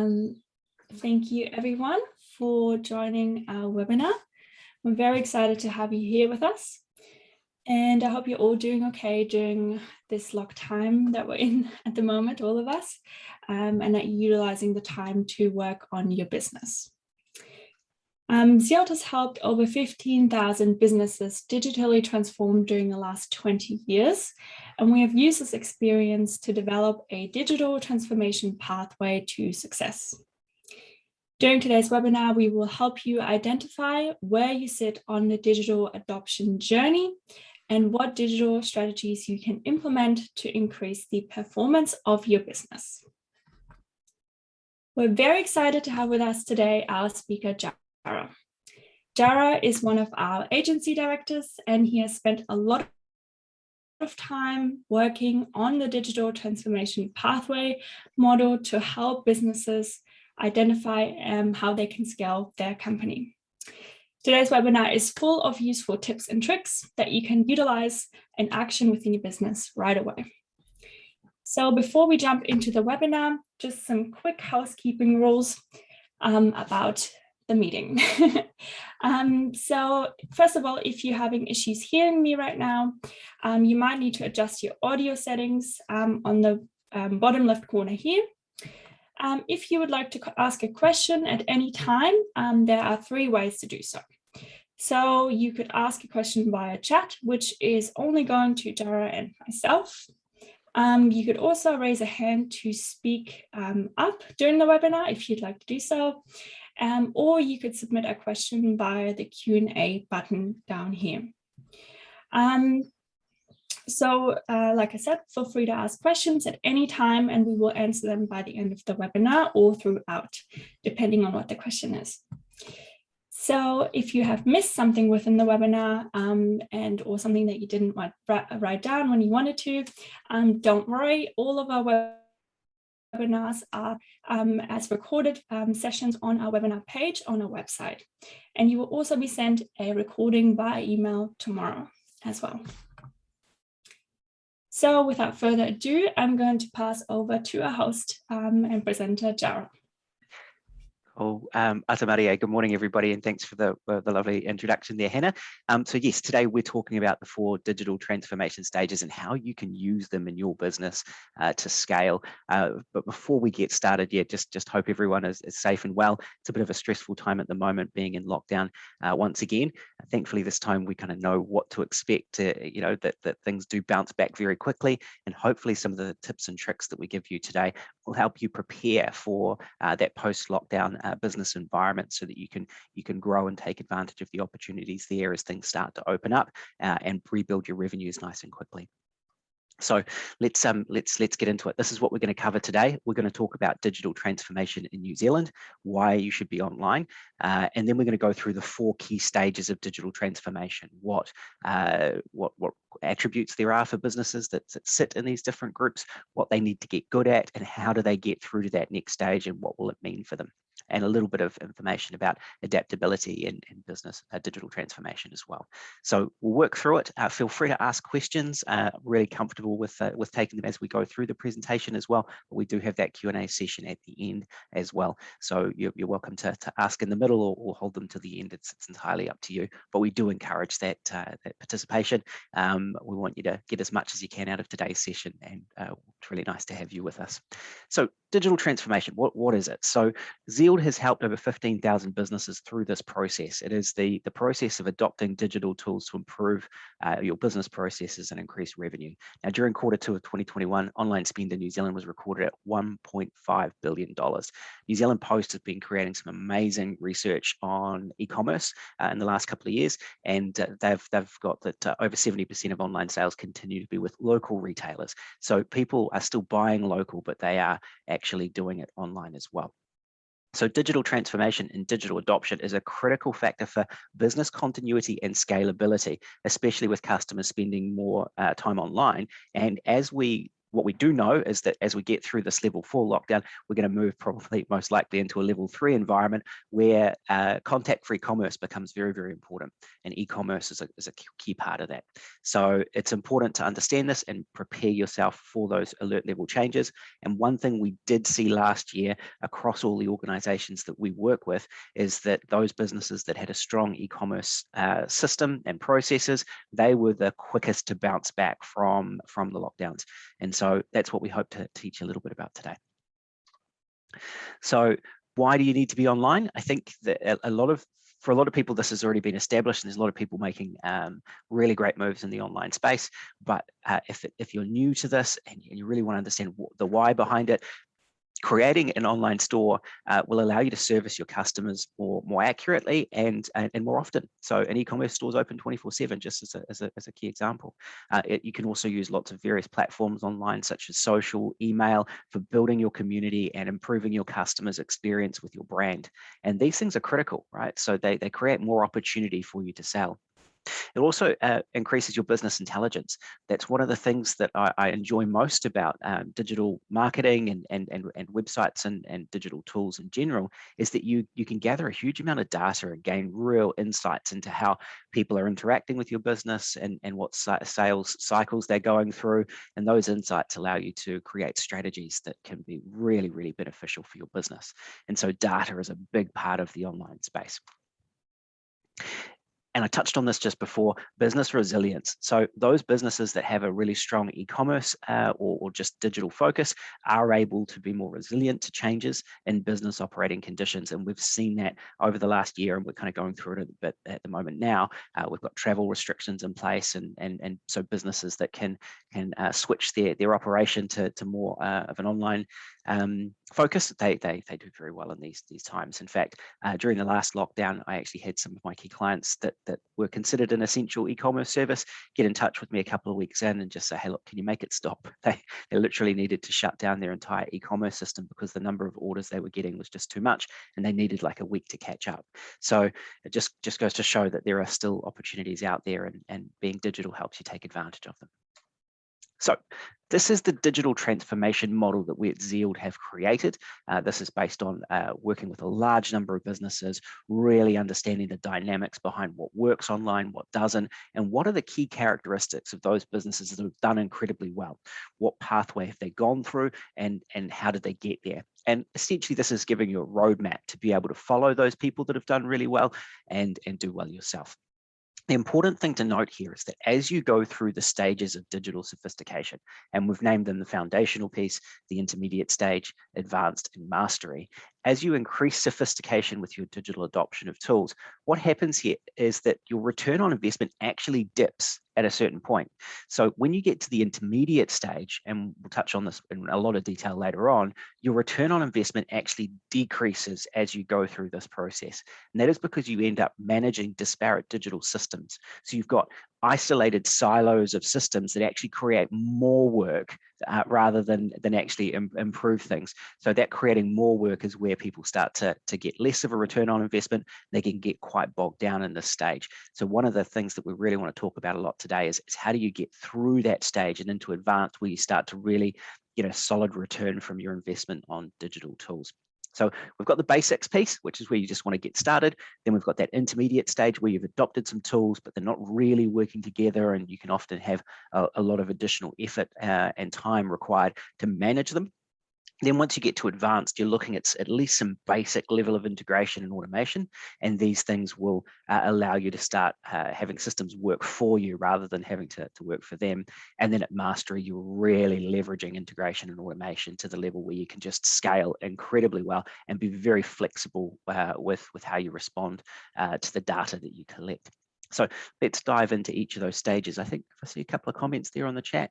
Thank you everyone for joining our webinar. I'm very excited to have you here with us. And I hope you're all doing okay during this lock time that we're in at the moment, all of us, and that you're utilizing the time to work on your business. Xyield has helped over 15,000 businesses digitally transform during the last 20 years, and we have used this experience to develop a digital transformation pathway to success. During today's webinar, we will help you identify where you sit on the digital adoption journey and what digital strategies you can implement to increase the performance of your business. We're very excited to have with us today our speaker, Jara. Jara is one of our agency directors, and he has spent a lot of time working on the digital transformation pathway model to help businesses identify how they can scale their company. Today's webinar is full of useful tips and tricks that you can utilize and action within your business right away. So before we jump into the webinar, just some quick housekeeping rules about the meeting. So first of all, if you're having issues hearing me right now, you might need to adjust your audio settings on the bottom left corner here. If you would like to ask a question at any time, there are 3 ways to do so. So you could ask a question via chat, which is only going to Jara and myself. You could also raise a hand to speak up during the webinar if you'd like to do so, or you could submit a question via the Q&A button down here. Like I said, feel free to ask questions at any time and we will answer them by the end of the webinar or throughout, depending on what the question is. So if you have missed something within the webinar or something that you didn't write down when you wanted to, don't worry, all of our webinars are as recorded sessions on our webinar page on our website. And you will also be sent a recording by email tomorrow as well. So without further ado, I'm going to pass over to our host and presenter, Jara. Oh, Atamaria, good morning, everybody, and thanks for the lovely introduction there, Hannah. So yes, today we're talking about the 4 digital transformation stages and how you can use them in your business to scale. But before we get started, yeah, just hope everyone is safe and well. It's a bit of a stressful time at the moment, being in lockdown once again. Thankfully, this time we kind of know what to expect. That things do bounce back very quickly, and hopefully some of the tips and tricks that we give you today will help you prepare for that post-lockdown business environment, so that you can grow and take advantage of the opportunities there as things start to open up and rebuild your revenues nice and quickly. So let's get into it. This is what we're going to cover today. We're going to talk about digital transformation in New Zealand, why you should be online, and then we're going to go through the 4 key stages of digital transformation. What attributes there are for businesses that sit in these different groups, what they need to get good at, and how do they get through to that next stage, and what will it mean for them. And a little bit of information about adaptability in business digital transformation as well. So we'll work through it. Feel free to ask questions. Really comfortable with taking them as we go through the presentation as well. But we do have that Q&A session at the end as well. So you're welcome to ask in the middle or hold them to the end. It's entirely up to you. But we do encourage that participation. We want you to get as much as you can out of today's session, and it's really nice to have you with us. So digital transformation, what is it? So Xyield has helped over 15,000 businesses through this process. It is the process of adopting digital tools to improve your business processes and increase revenue. Now, during Q2 of 2021, online spend in New Zealand was recorded at $1.5 billion. New Zealand Post has been creating some amazing research on e-commerce in the last couple of years, and they've got that over 70% of online sales continue to be with local retailers. So people are still buying local, but they are actually doing it online as well. So digital transformation and digital adoption is a critical factor for business continuity and scalability, especially with customers spending more time online. And as we What we do know is that as we get through this level 4 lockdown, we're going to move probably most likely into a level 3 environment where contact-free commerce becomes very, very important. And e-commerce is a key part of that. So it's important to understand this and prepare yourself for those alert level changes. And one thing we did see last year across all the organizations that we work with is that those businesses that had a strong e-commerce system and processes, they were the quickest to bounce back from the lockdowns. And so that's what we hope to teach a little bit about today. So why do you need to be online? I think that for a lot of people, this has already been established, and there's a lot of people making really great moves in the online space. But if you're new to this and you really want to understand the why behind it, creating an online store will allow you to service your customers more accurately and more often. So an e-commerce store is open 24/7, just as a key example. You can also use lots of various platforms online, such as social, email, for building your community and improving your customers' experience with your brand. And these things are critical, right? So they create more opportunity for you to sell. It also increases your business intelligence. That's one of the things that I enjoy most about digital marketing and websites and digital tools in general, is that you can gather a huge amount of data and gain real insights into how people are interacting with your business and what sales cycles they're going through. And those insights allow you to create strategies that can be really, really beneficial for your business. And so data is a big part of the online space. And I touched on this just before, business resilience. So those businesses that have a really strong e-commerce or just digital focus are able to be more resilient to changes in business operating conditions. And we've seen that over the last year, and we're kind of going through it a bit at the moment now. We've got travel restrictions in place, and so businesses that can switch their operation to more of an online focus, they do very well in these times. In fact, during the last lockdown, I actually had some of my key clients that were considered an essential e-commerce service get in touch with me a couple of weeks in and just say, hey, look, can you make it stop? They literally needed to shut down their entire e-commerce system because the number of orders they were getting was just too much, and they needed like a week to catch up. So it just goes to show that there are still opportunities out there, and being digital helps you take advantage of them. So this is the digital transformation model that we at Zealed have created. This is based on working with a large number of businesses, really understanding the dynamics behind what works online, what doesn't, and what are the key characteristics of those businesses that have done incredibly well. What pathway have they gone through, and how did they get there? And essentially, this is giving you a roadmap to be able to follow those people that have done really well and do well yourself. The important thing to note here is that as you go through the stages of digital sophistication, and we've named them the foundational piece, the intermediate stage, advanced, and mastery, as you increase sophistication with your digital adoption of tools, what happens here is that your return on investment actually dips at a certain point. So when you get to the intermediate stage, and we'll touch on this in a lot of detail later on, your return on investment actually decreases as you go through this process. And that is because you end up managing disparate digital systems. So you've got isolated silos of systems that actually create more work rather than actually improve things. So that creating more work is where people start to get less of a return on investment. They can get quite bogged down in this stage. So one of the things that we really want to talk about a lot today is how do you get through that stage and into advanced, where you start to really get a solid return from your investment on digital tools. So we've got the basics piece, which is where you just want to get started. Then we've got that intermediate stage where you've adopted some tools, but they're not really working together, and you can often have a lot of additional effort and time required to manage them. Then once you get to advanced, you're looking at least some basic level of integration and automation, and these things will allow you to start having systems work for you rather than having to work for them. And then at mastery, you're really leveraging integration and automation to the level where you can just scale incredibly well and be very flexible with how you respond to the data that you collect. So let's dive into each of those stages. I think I see a couple of comments there on the chat.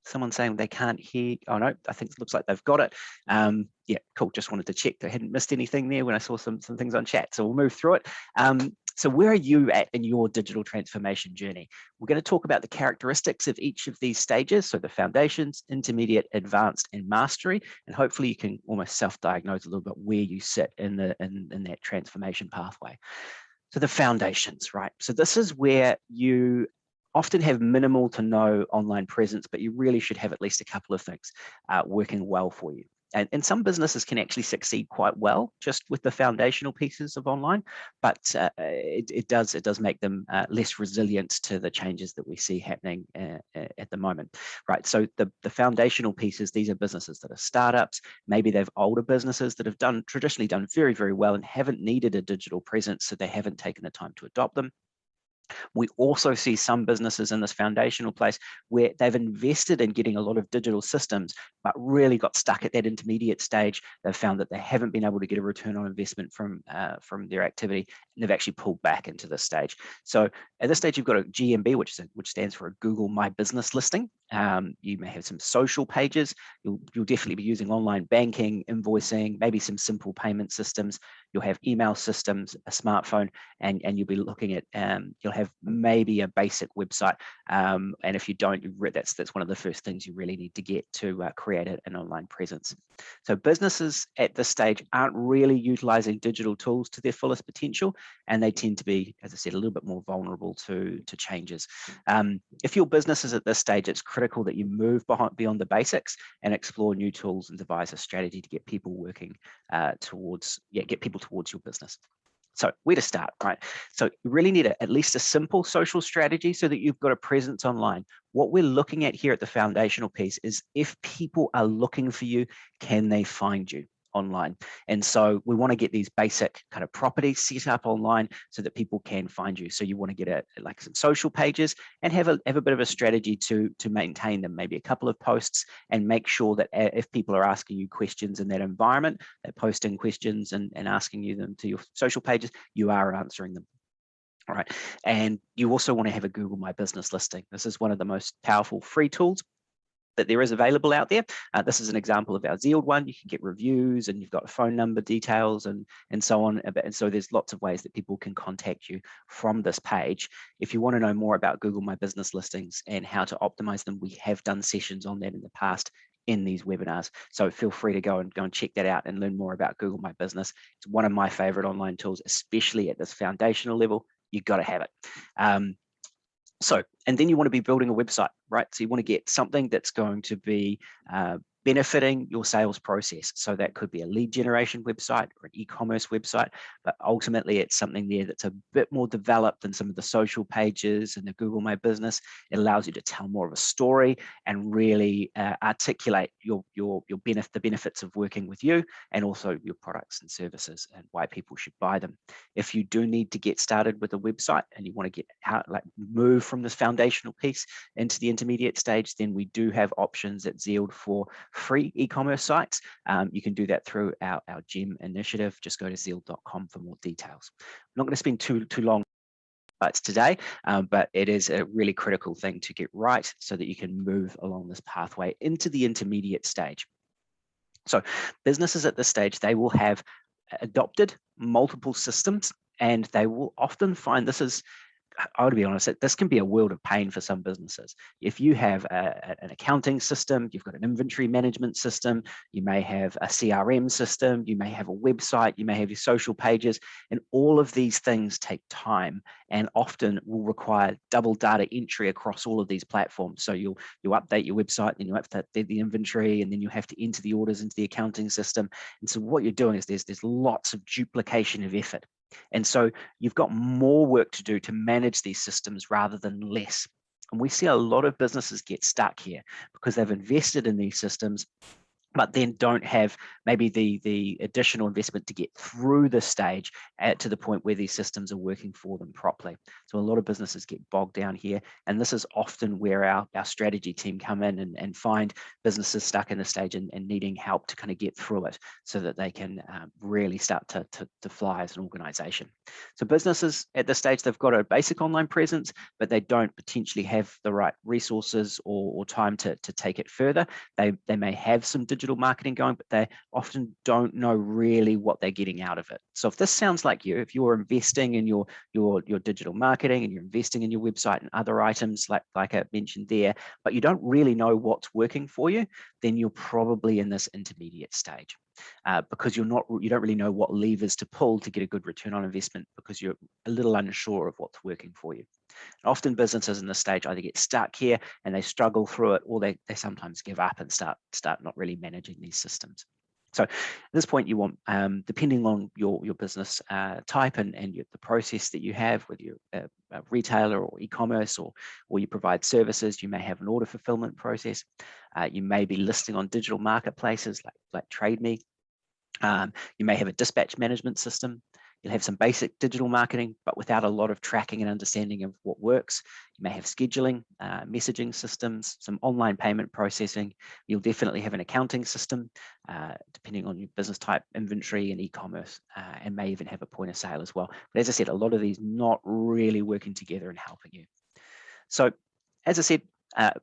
Someone saying they can't hear. Oh no, I think it looks like they've got it. Yeah, cool. Just wanted to check they hadn't missed anything there when I saw some things on chat. So we'll move through it. So where are you at in your digital transformation journey? We're going to talk about the characteristics of each of these stages. So the foundations, intermediate, advanced, and mastery. And hopefully you can almost self-diagnose a little bit where you sit in that transformation pathway. So the foundations, right? So this is where you often have minimal to no online presence, but you really should have at least a couple of things working well for you. And some businesses can actually succeed quite well just with the foundational pieces of online, but it does make them less resilient to the changes that we see happening at the moment, right? So the foundational pieces, these are businesses that are startups. Maybe they've older businesses that have traditionally done very, very well and haven't needed a digital presence, so they haven't taken the time to adopt them. We also see some businesses in this foundational place where they've invested in getting a lot of digital systems, but really got stuck at that intermediate stage. They've found that they haven't been able to get a return on investment from their activity, and they've actually pulled back into this stage. So at this stage, you've got a GMB, which stands for a Google My Business listing. You may have some social pages. You'll definitely be using online banking, invoicing, maybe some simple payment systems. You'll have email systems, a smartphone, and you'll be looking at, you'll have maybe a basic website. And if you don't, that's one of the first things you really need to get to create an online presence. So businesses at this stage aren't really utilizing digital tools to their fullest potential, and they tend to be, as I said, a little bit more vulnerable to changes. If your business is at this stage, it's critical that you move beyond the basics and explore new tools and devise a strategy to get people working get people towards your business. So where to start, right? So you really need at least a simple social strategy so that you've got a presence online. What we're looking at here at the foundational piece is if people are looking for you, can they find you online? And so we want to get these basic kind of properties set up online so that people can find you. So you want to get like some social pages and have a bit of a strategy to maintain them, maybe a couple of posts, and make sure that if people are asking you questions in that environment, they're posting questions and asking you them to your social pages, you are answering them. All right. And you also want to have a Google My Business listing. This is one of the most powerful free tools that there is available out there. This is an example of our Zealed one. You can get reviews, and you've got phone number details and so on. And so there's lots of ways that people can contact you from this page. If you want to know more about Google My Business listings and how to optimize them, we have done sessions on that in the past in these webinars. So feel free to go and check that out and learn more about Google My Business. It's one of my favorite online tools, especially at this foundational level. You've got to have it. And then you want to be building a website, right? So you want to get something that's going to be benefiting your sales process. So that could be a lead generation website or an e-commerce website, but ultimately it's something there that's a bit more developed than some of the social pages and the Google My Business. It allows you to tell more of a story and really articulate the benefits of working with you, and also your products and services and why people should buy them. If you do need to get started with a website and you want to get out, like move from this foundational piece into the intermediate stage, then we do have options at Zealed for free e-commerce sites. You can do that through our GEM initiative. Just go to zealed.com for more details. I'm not going to spend too long today, but it is a really critical thing to get right so that you can move along this pathway into the intermediate stage. So businesses at this stage, they will have adopted multiple systems, and they will often find I would be honest, this can be a world of pain for some businesses. If you have an accounting system, you've got an inventory management system, you may have a CRM system, you may have a website, you may have your social pages, and all of these things take time and often will require double data entry across all of these platforms. So you'll update your website, then you update the inventory, and then you have to enter the orders into the accounting system. And so what you're doing is there's lots of duplication of effort. And so you've got more work to do to manage these systems rather than less. And we see a lot of businesses get stuck here because they've invested in these systems, but then don't have maybe the additional investment to get through the stage to the point where these systems are working for them properly. So a lot of businesses get bogged down here. And this is often where our strategy team come in and find businesses stuck in the stage and needing help to kind of get through it so that they can really start to fly as an organization. So businesses at this stage, they've got a basic online presence, but they don't potentially have the right resources or time to take it further. They may have some digital marketing going, but they often don't know really what they're getting out of it. So if this sounds like you, if you're investing in your digital marketing and you're investing in your website and other items like I mentioned there, but you don't really know what's working for you, then you're probably in this intermediate stage. Because you don't really know what levers to pull to get a good return on investment because you're a little unsure of what's working for you. Often businesses in this stage either get stuck here and they struggle through it, or they sometimes give up and start not really managing these systems. So at this point, you want, depending on your business type and the process that you have, whether you're a retailer or e-commerce, or you provide services, you may have an order fulfillment process. You may be listing on digital marketplaces like TradeMe. You may have a dispatch management system. You'll have some basic digital marketing, but without a lot of tracking and understanding of what works. You may have scheduling, messaging systems, some online payment processing. You'll definitely have an accounting system, depending on your business type, inventory and e-commerce, and may even have a point of sale as well. But as I said, a lot of these not really working together and helping you. So as I said,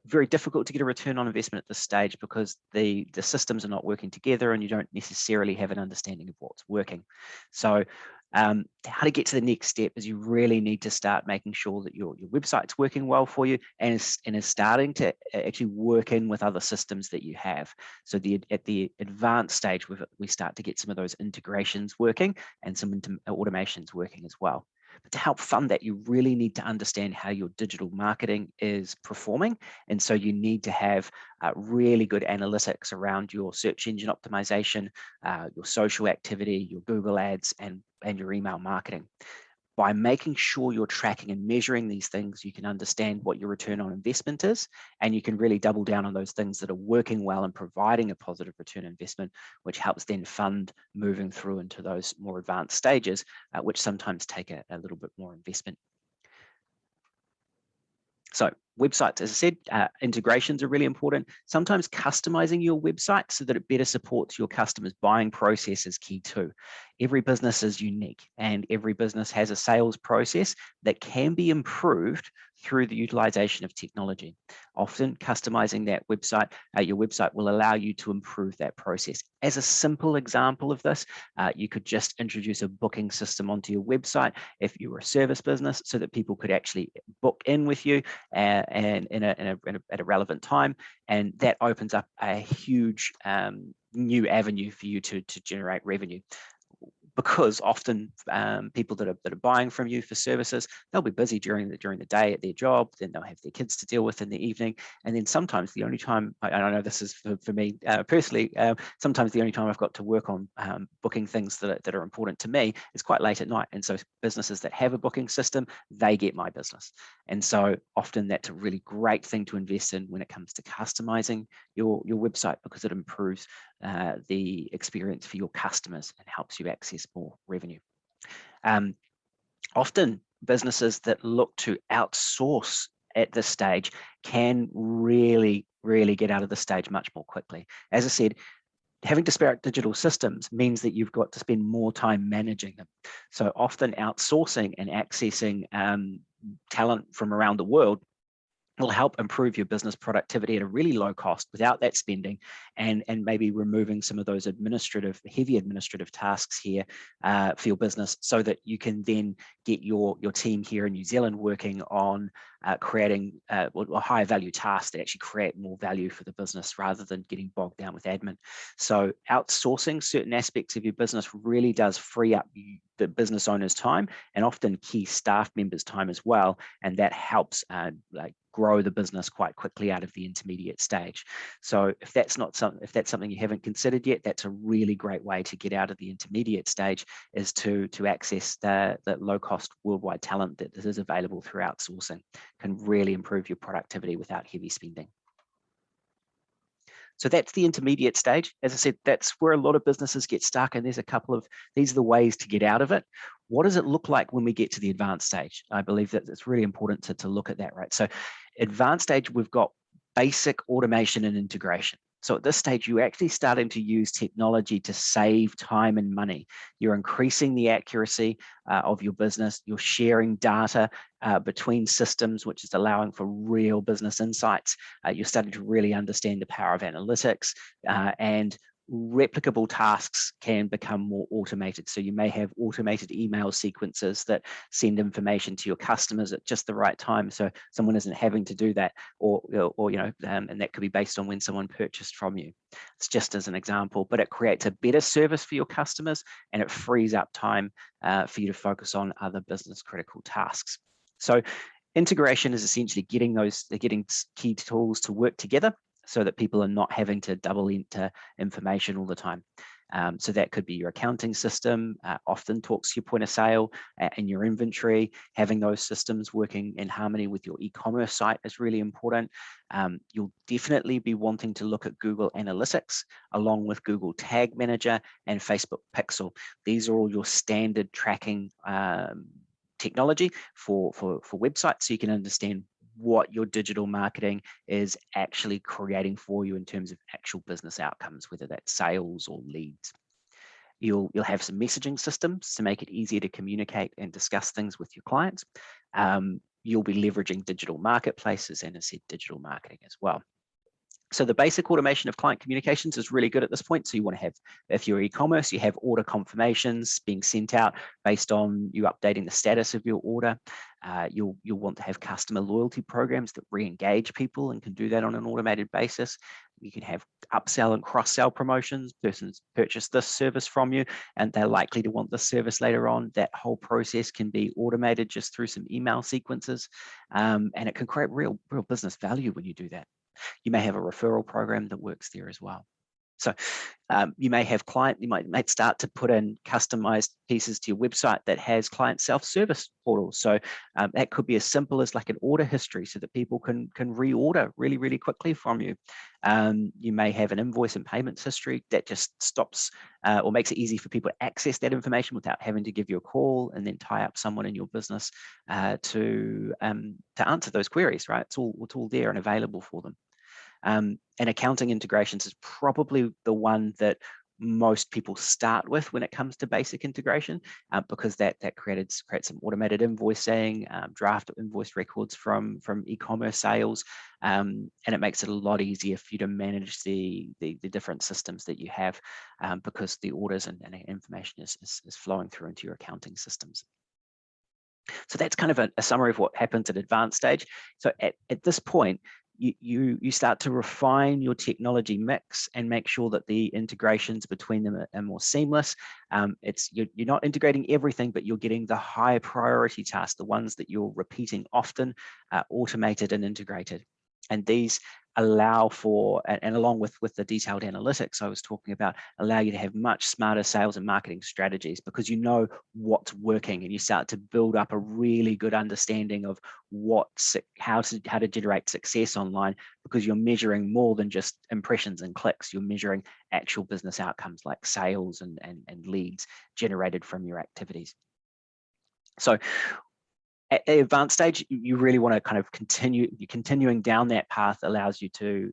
very difficult to get a return on investment at this stage because the systems are not working together and you don't necessarily have an understanding of what's working. So how to get to the next step is you really need to start making sure that your website's working well for you and is starting to actually work in with other systems that you have. So at the advanced stage, we start to get some of those integrations working and some automations working as well. But to help fund that, you really need to understand how your digital marketing is performing. And so you need to have really good analytics around your search engine optimization, your social activity, your Google ads, and your email marketing. By making sure you're tracking and measuring these things, you can understand what your return on investment is, and you can really double down on those things that are working well and providing a positive return on investment, which helps then fund moving through into those more advanced stages, which sometimes take a little bit more investment. So websites, as I said, integrations are really important. Sometimes customizing your website so that it better supports your customers' buying process is key too. Every business is unique and every business has a sales process that can be improved through the utilization of technology. Often customizing that website, your website will allow you to improve that process. As a simple example of this, you could just introduce a booking system onto your website if you were a service business so that people could actually book in with you and at a relevant time. And that opens up a huge new avenue for you to generate revenue. Because often people that are buying from you for services, they'll be busy during the day at their job, then they'll have their kids to deal with in the evening, and then sometimes the only time, I know this is for me personally, sometimes the only time I've got to work on booking things that are important to me is quite late at night. And so businesses that have a booking system, they get my business. And so often that's a really great thing to invest in when it comes to customizing your website, because it improves the experience for your customers and helps you access more revenue. Often businesses that look to outsource at this stage can really get out of the stage much more quickly. As I said, having disparate digital systems means that you've got to spend more time managing them. So often outsourcing and accessing talent from around the world will help improve your business productivity at a really low cost without that spending, and maybe removing some of those heavy administrative tasks here for your business, so that you can then get your team here in New Zealand working on creating higher value tasks that actually create more value for the business rather than getting bogged down with admin. So outsourcing certain aspects of your business really does free up the business owner's time and often key staff members' time as well, and that helps grow the business quite quickly out of the intermediate stage. So if that's something you haven't considered yet, that's a really great way to get out of the intermediate stage, is to access the low-cost worldwide talent that is available through outsourcing. Can really improve your productivity without heavy spending. So that's the intermediate stage. As I said, that's where a lot of businesses get stuck, and there's a couple of, these are the ways to get out of it. What does it look like when we get to the advanced stage? I believe that it's really important to look at that, right? So advanced stage, we've got basic automation and integration. So at this stage, you're actually starting to use technology to save time and money. You're increasing the accuracy of your business. You're sharing data between systems, which is allowing for real business insights. You're starting to really understand the power of analytics, and replicable tasks can become more automated. So you may have automated email sequences that send information to your customers at just the right time, so someone isn't having to do that, or and that could be based on when someone purchased from you. It's just as an example, but it creates a better service for your customers, and it frees up time for you to focus on other business critical tasks. So Integration is essentially getting key tools to work together so that people are not having to double enter information all the time. So that could be your accounting system, often talks to your point of sale and your inventory. Having those systems working in harmony with your e-commerce site is really important. You'll definitely be wanting to look at Google Analytics along with Google Tag Manager and Facebook Pixel. These are all your standard tracking technology for websites, so you can understand what your digital marketing is actually creating for you in terms of actual business outcomes, whether that's sales or leads. You'll have some messaging systems to make it easier to communicate and discuss things with your clients. You'll be leveraging digital marketplaces and, as I said, digital marketing as well. So the basic automation of client communications is really good at this point. So you want to have, if you're e-commerce, you have order confirmations being sent out based on you updating the status of your order. You'll want to have customer loyalty programs that re-engage people and can do that on an automated basis. You can have upsell and cross-sell promotions. Persons purchase this service from you and they're likely to want this service later on. That whole process can be automated just through some email sequences, and it can create real business value when you do that. You may have a referral program that works there as well. So you may have you might start to put in customized pieces to your website that has client self-service portals. So that could be as simple as like an order history so that people can reorder really quickly from you. You may have an invoice and payments history that just stops or makes it easy for people to access that information without having to give you a call and then tie up someone in your business to answer those queries, right? It's all there and available for them. And accounting integrations is probably the one that most people start with when it comes to basic integration, because that creates some automated invoicing, draft invoice records from e-commerce sales, and it makes it a lot easier for you to manage the different systems that you have, because the orders and information is flowing through into your accounting systems. So that's kind of a summary of what happens at advanced stage. So at this point, you start to refine your technology mix and make sure that the integrations between them are more seamless. You're not integrating everything, but you're getting the high priority tasks, the ones that you're repeating often, automated and integrated. And these allow for, and along with the detailed analytics I was talking about, allow you to have much smarter sales and marketing strategies, because you know what's working and you start to build up a really good understanding of how to generate success online, because you're measuring more than just impressions and clicks. You're measuring actual business outcomes like sales and leads generated from your activities. So at the advanced stage, you really want to kind of continuing down that path allows you to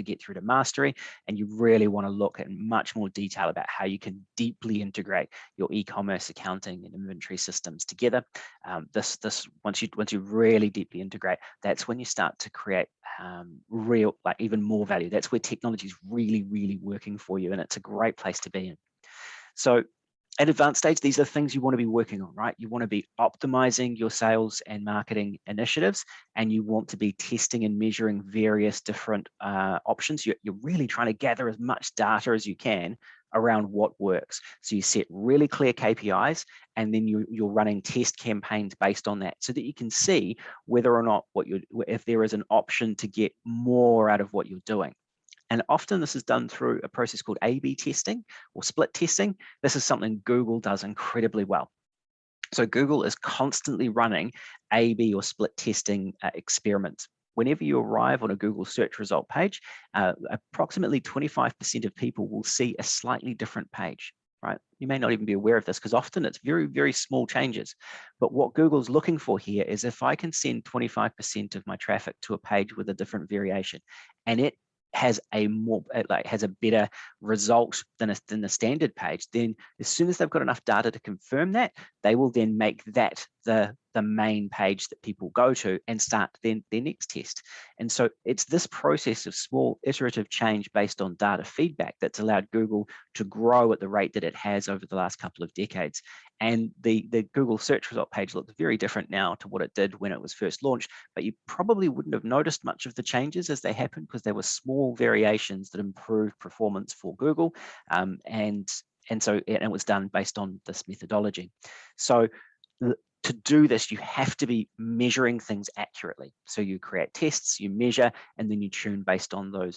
get through to mastery, and you really want to look at much more detail about how you can deeply integrate your e-commerce accounting and inventory systems together. Once you really deeply integrate, that's when you start to create even more value. That's where technology is really working for you, and it's a great place to be in. So at advanced stage, these are things you want to be working on, right? You want to be optimizing your sales and marketing initiatives, and you want to be testing and measuring various different options. You're really trying to gather as much data as you can around what works. So you set really clear KPIs, and then you're running test campaigns based on that, so that you can see whether or not if there is an option to get more out of what you're doing. And often this is done through a process called A/B testing or split testing. This is something Google does incredibly well. So Google is constantly running A/B or split testing experiments. Whenever you arrive on a Google search result page, approximately 25% of people will see a slightly different page, right? You may not even be aware of this, because often it's very small changes. But what Google's looking for here is, if I can send 25% of my traffic to a page with a different variation, and it has a better result than the standard page, then as soon as they've got enough data to confirm that, they will then make that the main page that people go to and start their next test. And so it's this process of small iterative change based on data feedback that's allowed Google to grow at the rate that it has over the last couple of decades. And the Google search result page looks very different now to what it did when it was first launched, but you probably wouldn't have noticed much of the changes as they happened, because there were small variations that improved performance for Google, and it was done based on this methodology. So To do this, you have to be measuring things accurately. So you create tests, you measure, and then you tune based on the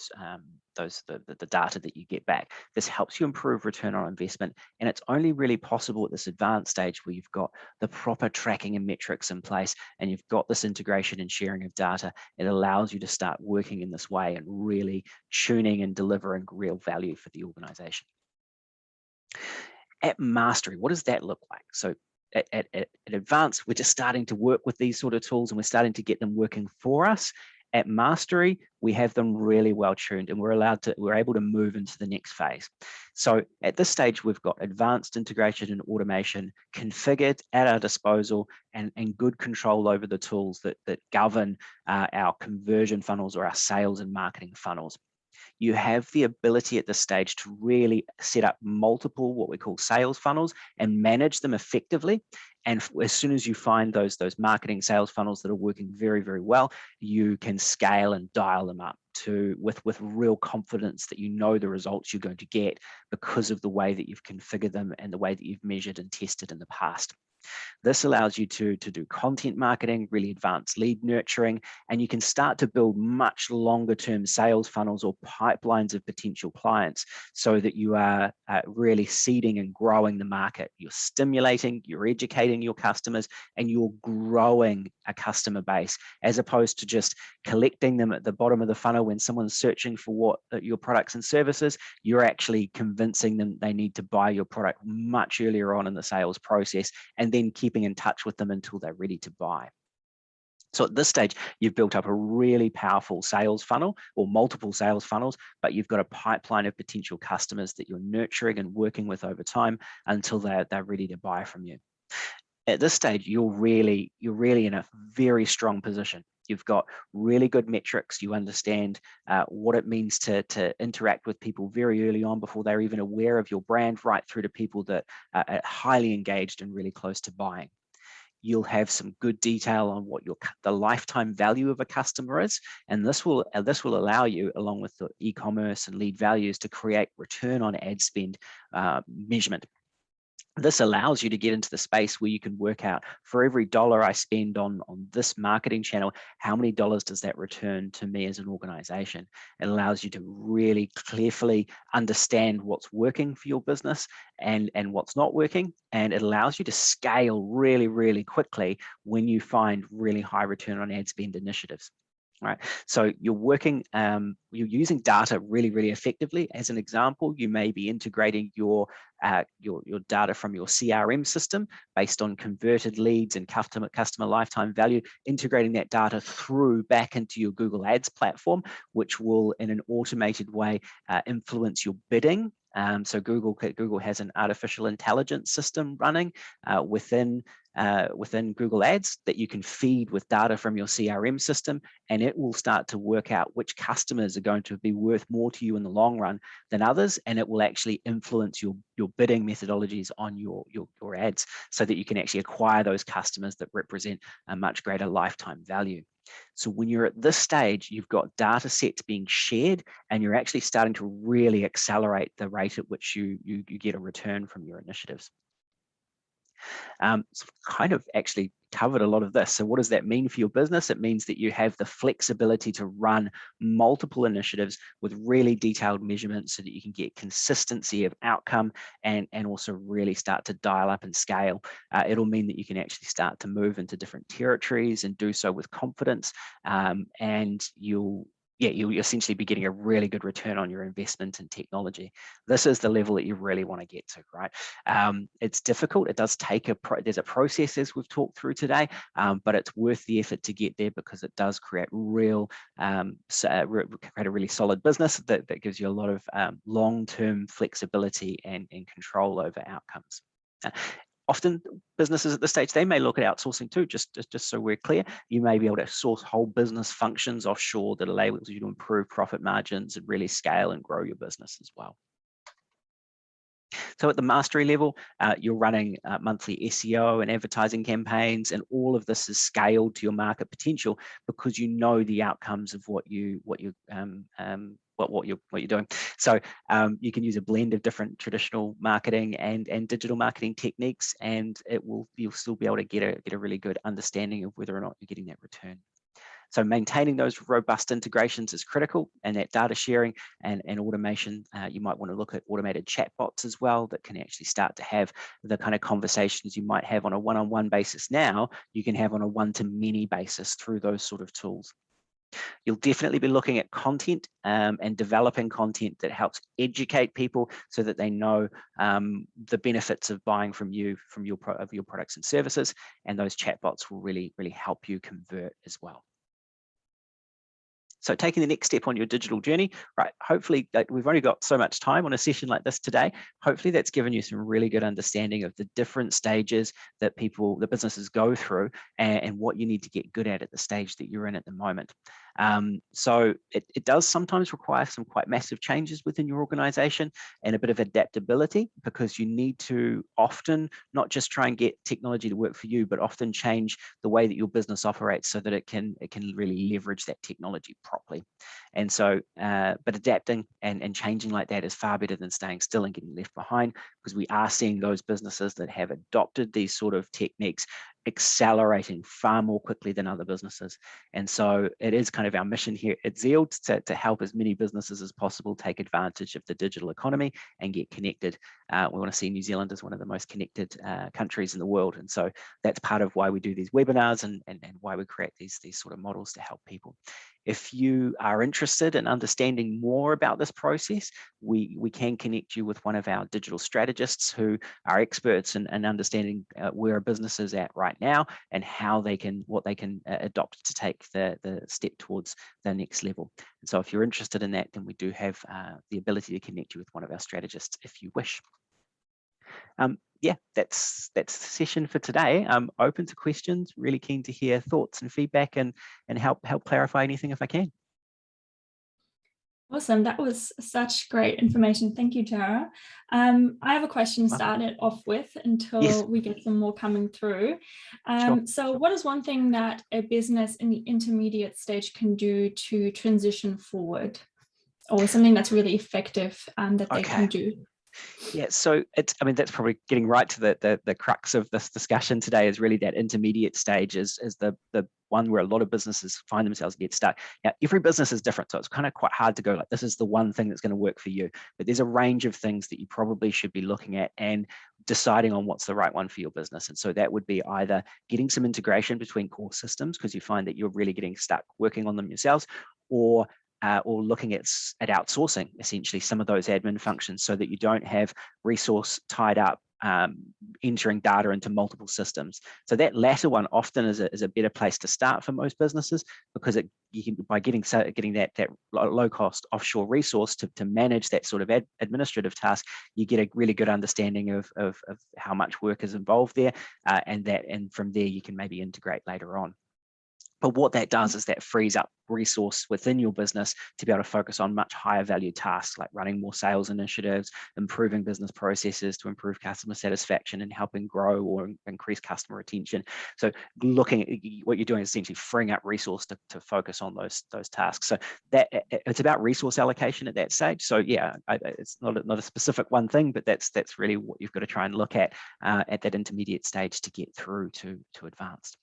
data that you get back. This helps you improve return on investment, and it's only really possible at this advanced stage where you've got the proper tracking and metrics in place, and you've got this integration and sharing of data. It allows you to start working in this way and really tuning and delivering real value for the organization. At Mastery, what does that look like? So at Advanced, we're just starting to work with these sort of tools, and we're starting to get them working for us. At Mastery, we have them really well tuned, and we're able to move into the next phase. So at this stage, we've got advanced integration and automation configured at our disposal, and good control over the tools that govern our conversion funnels or our sales and marketing funnels. You have the ability at this stage to really set up multiple what we call sales funnels and manage them effectively. And as soon as you find those marketing sales funnels that are working very, very well, you can scale and dial them up with real confidence that you know the results you're going to get because of the way that you've configured them and the way that you've measured and tested in the past. This allows you to do content marketing, really advanced lead nurturing, and you can start to build much longer term sales funnels or pipelines of potential clients so that you are really seeding and growing the market. You're stimulating, you're educating your customers, and you're growing a customer base, as opposed to just collecting them at the bottom of the funnel when someone's searching for what your products and services. You're actually convincing them they need to buy your product much earlier on in the sales process, and then keeping in touch with them until they're ready to buy. So at this stage, you've built up a really powerful sales funnel or multiple sales funnels, but you've got a pipeline of potential customers that you're nurturing and working with over time until they're ready to buy from you. At this stage, you're really in a very strong position. You've got really good metrics. You understand what it means to interact with people very early on before they're even aware of your brand, right through to people that are highly engaged and really close to buying. You'll have some good detail on what the lifetime value of a customer is, and this will allow you, along with the e-commerce and lead values, to create return on ad spend measurement. This allows you to get into the space where you can work out, for every dollar I spend on this marketing channel, how many dollars does that return to me as an organization? It allows you to really carefully understand what's working for your business and what's not working. And it allows you to scale really, really quickly when you find really high return on ad spend initiatives. Right, so you're working, you're using data really, really effectively. As an example, you may be integrating your data from your CRM system based on converted leads and customer lifetime value, integrating that data through back into your Google Ads platform, which will, in an automated way, influence your bidding. So Google has an artificial intelligence system running within Google Ads that you can feed with data from your CRM system, and it will start to work out which customers are going to be worth more to you in the long run than others, and it will actually influence your bidding methodologies on your ads so that you can actually acquire those customers that represent a much greater lifetime value. So when you're at this stage, you've got data sets being shared, and you're actually starting to really accelerate the rate at which you get a return from your initiatives. So kind of actually covered a lot of this. So what does that mean for your business? It means that you have the flexibility to run multiple initiatives with really detailed measurements so that you can get consistency of outcome and also really start to dial up and scale. It'll mean that you can actually start to move into different territories and do so with confidence, and you'll essentially be getting a really good return on your investment in technology. This is the level that you really want to get to, right? It's difficult. It does take there's a process, as we've talked through today, but it's worth the effort to get there because it does create a really solid business that gives you a lot of long-term flexibility and control over outcomes. Often businesses at this stage, they may look at outsourcing too, just so we're clear. You may be able to source whole business functions offshore that enables you to improve profit margins and really scale and grow your business as well. So at the mastery level, you're running monthly SEO and advertising campaigns, and all of this is scaled to your market potential because you know the outcomes of what you're what you're doing. So you can use a blend of different traditional marketing and digital marketing techniques, and you'll still be able to get a really good understanding of whether or not you're getting that return. So maintaining those robust integrations is critical, and that data sharing and automation. You might want to look at automated chatbots as well that can actually start to have the kind of conversations you might have on a one-on-one basis now, you can have on a one-to-many basis through those sort of tools. You'll definitely be looking at content and developing content that helps educate people so that they know the benefits of buying from you, from your products and services, and those chatbots will really help you convert as well. So taking the next step on your digital journey, right? Hopefully, we've only got so much time on a session like this today. Hopefully that's given you some really good understanding of the different stages that the businesses go through, and what you need to get good at the stage that you're in at the moment. So it does sometimes require some quite massive changes within your organization and a bit of adaptability, because you need to often not just try and get technology to work for you, but often change the way that your business operates so that it can really leverage that technology properly. And so, but adapting and changing like that is far better than staying still and getting left behind, because we are seeing those businesses that have adopted these sort of techniques accelerating far more quickly than other businesses. And so it is kind of our mission here at Zeal to help as many businesses as possible take advantage of the digital economy and get connected. We want to see New Zealand as one of the most connected countries in the world. And so that's part of why we do these webinars and why we create these sort of models to help people. If you are interested in understanding more about this process, we can connect you with one of our digital strategists who are experts in understanding where a business is at right now and what they can adopt to take the step towards the next level. And so if you're interested in that, then we do have the ability to connect you with one of our strategists if you wish. Yeah, that's the session for today. I'm open to questions, really keen to hear thoughts and feedback and help clarify anything if I can. Awesome. That was such great information. Thank you, Tara. I have a question to start it off with until we get some more coming through. So what is one thing that a business in the intermediate stage can do to transition forward, or something that's really effective that they can do? Yeah, so that's probably getting right to the crux of this discussion today, is really that intermediate stage is the one where a lot of businesses find themselves get stuck. Now, every business is different, so it's kind of quite hard to go like, this is the one thing that's going to work for you. But there's a range of things that you probably should be looking at and deciding on what's the right one for your business. And so that would be either getting some integration between core systems, because you find that you're really getting stuck working on them yourselves, or looking at outsourcing essentially some of those admin functions so that you don't have resource tied up entering data into multiple systems. So that latter one often is a better place to start for most businesses, because you can, by getting that low cost offshore resource to manage that sort of administrative task, you get a really good understanding of how much work is involved there, and from there you can maybe integrate later on. But what that does is that frees up resource within your business to be able to focus on much higher value tasks, like running more sales initiatives, improving business processes to improve customer satisfaction and helping grow or increase customer retention. So looking at what you're doing is essentially freeing up resource to focus on those tasks. So that it's about resource allocation at that stage. So yeah, it's not a specific one thing, but that's really what you've got to try and look at that intermediate stage to get through to advanced.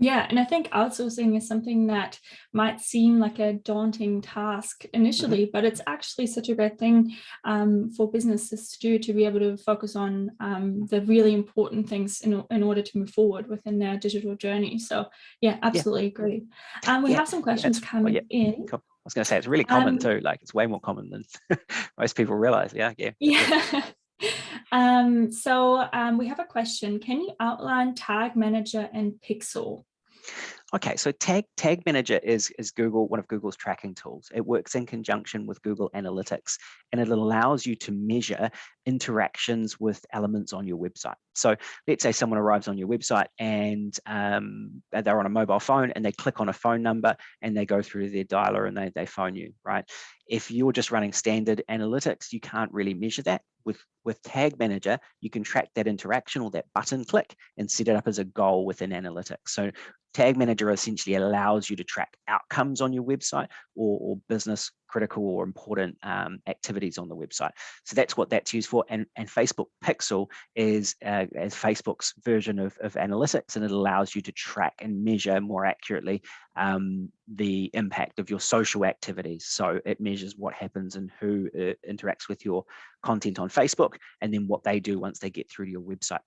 Yeah, and I think outsourcing is something that might seem like a daunting task initially, but it's actually such a great thing for businesses to do, to be able to focus on the really important things in order to move forward within their digital journey. So yeah, absolutely agree. We have some questions coming in. Cool. I was going to say, it's really common too, like it's way more common than most people realize. Yeah. So we have a question. Can you outline Tag Manager and Pixel? Okay, so Tag Manager is one of Google's tracking tools. It works in conjunction with Google Analytics, and it allows you to measure interactions with elements on your website. So let's say someone arrives on your website and they're on a mobile phone and they click on a phone number and they go through their dialer and they phone you, right? If you're just running standard analytics, you can't really measure that. With Tag Manager, you can track that interaction or that button click and set it up as a goal within analytics. So Tag Manager essentially allows you to track outcomes on your website or business critical or important activities on the website. So that's what that's used for. And Facebook Pixel is as Facebook's version of analytics, and it allows you to track and measure more accurately the impact of your social activities. So it measures what happens and who interacts with your content on Facebook, and then what they do once they get through to your website.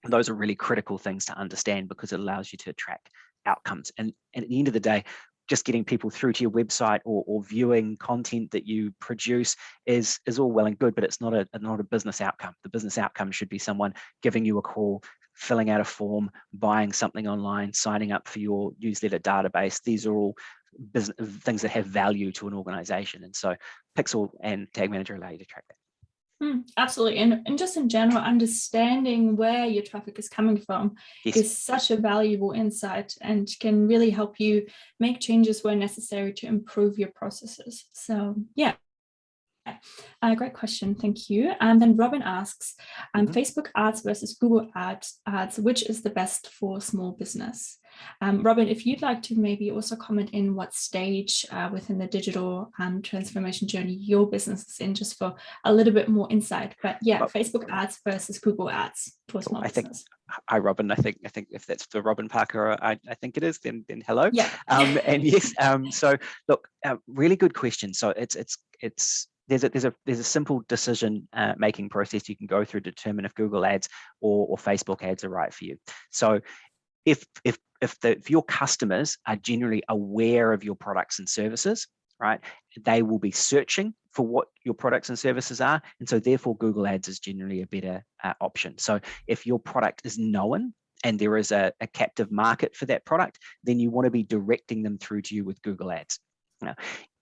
And those are really critical things to understand, because it allows you to track outcomes. And at the end of the day, just getting people through to your website or viewing content that you produce is all well and good, but it's not a business outcome. The business outcome should be someone giving you a call, filling out a form, buying something online, signing up for your newsletter database. These are all business things that have value to an organization. And so Pixel and Tag Manager allow you to track that. Absolutely. And just in general, understanding where your traffic is coming from is such a valuable insight and can really help you make changes where necessary to improve your processes. So yeah. Great question, thank you. And then Robin asks, Facebook ads versus Google ads, which is the best for small business? Robin, if you'd like to maybe also comment in what stage within the digital transformation journey your business is in, just for a little bit more insight. But yeah, Facebook ads versus Google ads for small business. Hi, Robin. I think if that's for Robin Parker, I think it is. Then hello. Yeah. And yes. So look, really good question. So there's a simple decision making process you can go through to determine if Google ads or Facebook ads are right for you. So if your customers are generally aware of your products and services, right, they will be searching for what your products and services are, and so therefore Google ads is generally a better option. So if your product is known and there is a captive market for that product, then you want to be directing them through to you with Google ads. Now,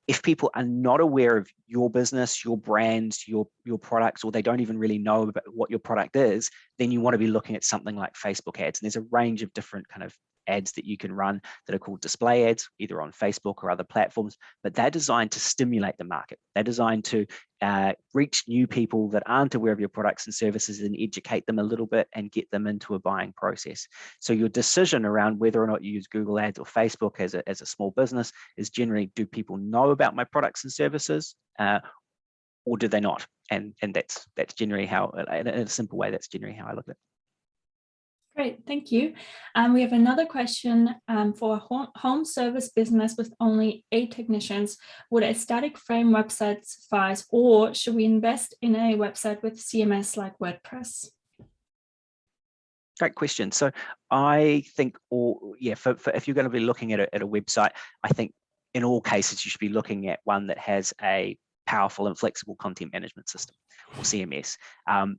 if people are not aware of your business, your brands, your products, or they don't even really know about what your product is, then you want to be looking at something like Facebook ads. And there's a range of different kind of ads that you can run that are called display ads, either on Facebook or other platforms, but they're designed to stimulate the market. They're designed to reach new people that aren't aware of your products and services and educate them a little bit and get them into a buying process. So your decision around whether or not you use Google ads or Facebook as a small business is generally, do people know about my products and services or do they not? And that's generally how, in a simple way, that's generally how I look at it. Great, thank you. We have another question for a home service business with only 8 technicians. Would a static frame website suffice, or should we invest in a website with CMS like WordPress? Great question. So I think, for if you're going to be looking at a website, I think in all cases you should be looking at one that has a powerful and flexible content management system, or CMS.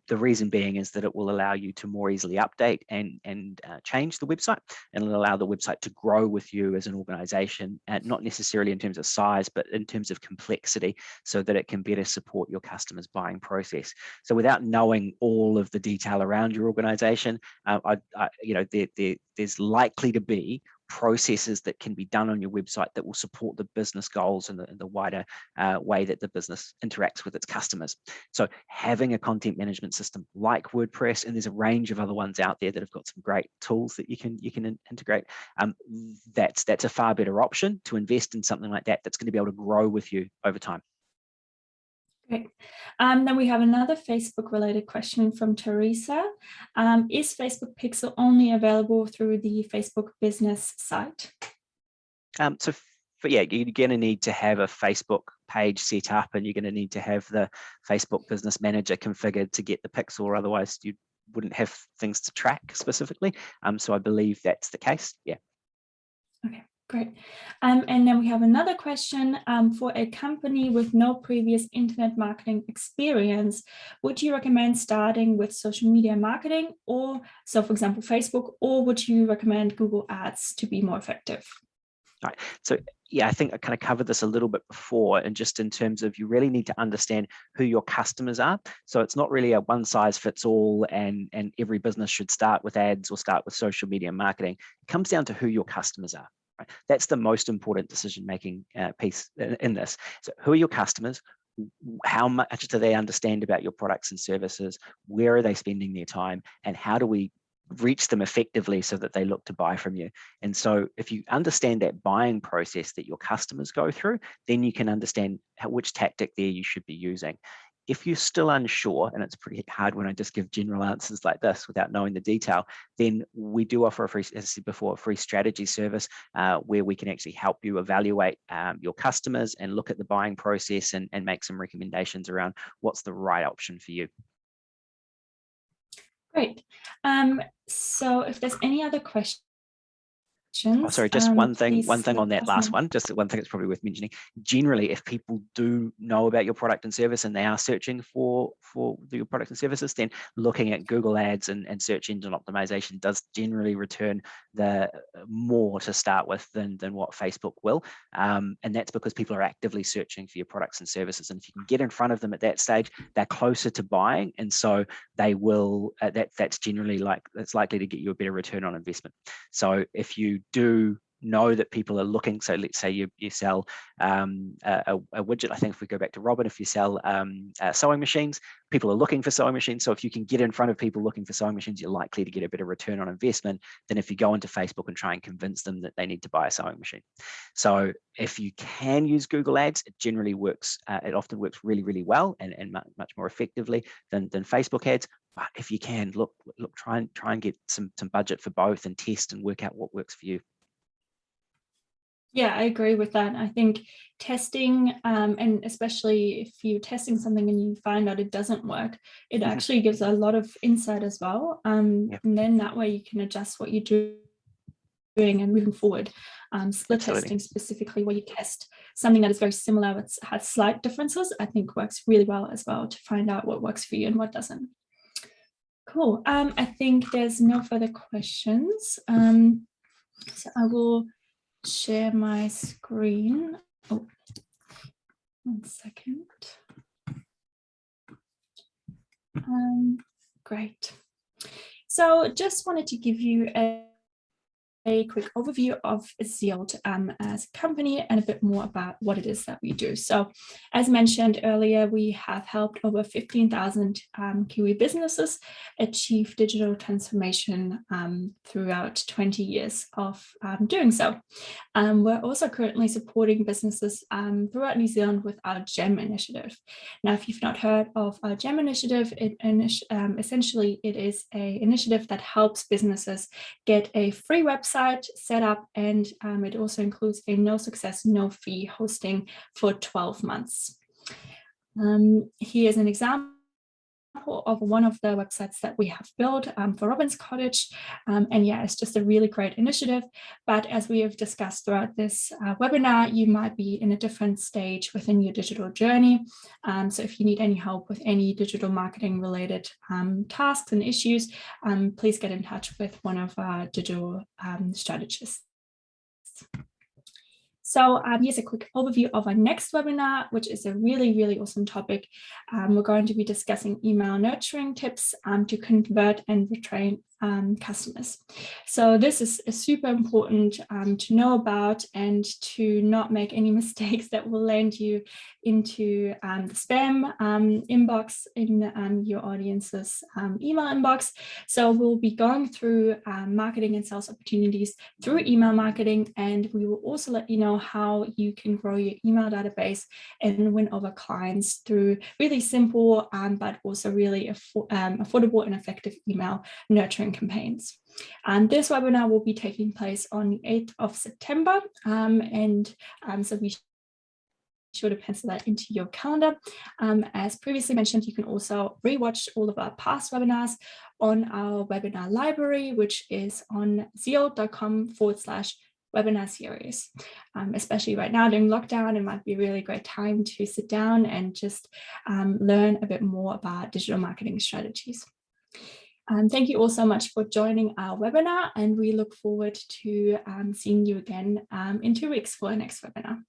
The reason being is that it will allow you to more easily update and change the website, and it'll allow the website to grow with you as an organization, not necessarily in terms of size, but in terms of complexity, so that it can better support your customers' buying process. So without knowing all of the detail around your organization, there's likely to be processes that can be done on your website that will support the business goals and the wider way that the business interacts with its customers. So having a content management system like WordPress, and there's a range of other ones out there that have got some great tools that you can integrate, that's a far better option to invest in something like that that's going to be able to grow with you over time. Great. Then we have another Facebook related question from Teresa. Is Facebook Pixel only available through the Facebook business site? You're going to need to have a Facebook page set up, and you're going to need to have the Facebook Business Manager configured to get the Pixel, or otherwise you wouldn't have things to track specifically. So I believe that's the case. Yeah. Okay. Great. And then we have another question for a company with no previous internet marketing experience. Would you recommend starting with social media marketing, or so for example, Facebook, or would you recommend Google ads to be more effective? Right. So yeah, I think I kind of covered this a little bit before, and just in terms of, you really need to understand who your customers are. So it's not really a one size fits all, and every business should start with ads or start with social media marketing. It comes down to who your customers are. Right? That's the most important decision-making piece in this. So who are your customers? How much do they understand about your products and services? Where are they spending their time? And how do we reach them effectively so that they look to buy from you. And so if you understand that buying process that your customers go through, then you can understand which tactic there you should be using. If you're still unsure, and it's pretty hard when I just give general answers like this without knowing the detail, then we do offer a free, as I said before, a free strategy service where we can actually help you evaluate your customers and look at the buying process and make some recommendations around what's the right option for you. Great. So if there's any other questions, Oh, sorry, just one thing please on that let us last know. one, just one thing that's probably worth mentioning. Generally, if people do know about your product and service and they are searching for your product and services, then looking at Google Ads and search engine optimization does generally return the more to start with than what Facebook will. And that's because people are actively searching for your products and services. And if you can get in front of them at that stage, they're closer to buying. And so they will, that's generally it's likely to get you a better return on investment. So if you do know that people are looking, so let's say you sell a widget. I think if we go back to Robin, if you sell sewing machines, people are looking for sewing machines. So if you can get in front of people looking for sewing machines, you're likely to get a better return on investment than if you go into Facebook and try and convince them that they need to buy a sewing machine. So if you can use Google Ads, it generally works. It often works really, really well and much more effectively than Facebook ads. But if you can, try and get some budget for both and test and work out what works for you. Yeah, I agree with that. I think testing, and especially if you're testing something and you find out it doesn't work, it actually gives a lot of insight as well. Yeah. And then that way you can adjust what you're doing and moving forward. Split Absolutely. testing specifically, where you test something that is very similar but has slight differences, I think works really well as well to find out what works for you and what doesn't. Cool. I think there's no further questions. So I will share my screen. Oh, 1 second. Great. So just wanted to give you a quick overview of Zealed as a company and a bit more about what it is that we do. So as mentioned earlier, we have helped over 15,000 Kiwi businesses achieve digital transformation throughout 20 years of doing so. We're also currently supporting businesses throughout New Zealand with our GEM initiative. Now, if you've not heard of our GEM initiative, essentially it is an initiative that helps businesses get a free website set up, and it also includes a no success, no fee hosting for 12 months. Here's an example of one of the websites that we have built for Robin's Cottage. And yeah, it's just a really great initiative. But as we have discussed throughout this webinar, you might be in a different stage within your digital journey. So if you need any help with any digital marketing related tasks and issues, please get in touch with one of our digital strategists. So here's a quick overview of our next webinar, which is a really, really awesome topic. We're going to be discussing email nurturing tips to convert and retrain customers. So this is super important to know about and to not make any mistakes that will land you into the spam inbox in your audience's email inbox. So we'll be going through marketing and sales opportunities through email marketing, and we will also let you know how you can grow your email database and win over clients through really simple but also really affordable and effective email nurturing campaigns. This webinar will be taking place on the 8th of September, so be sure to pencil that into your calendar. As previously mentioned, you can also rewatch all of our past webinars on our webinar library, which is on zeal.com/webinar series. Especially right now during lockdown, it might be a really great time to sit down and just learn a bit more about digital marketing strategies. Thank you all so much for joining our webinar, and we look forward to seeing you again in 2 weeks for our next webinar.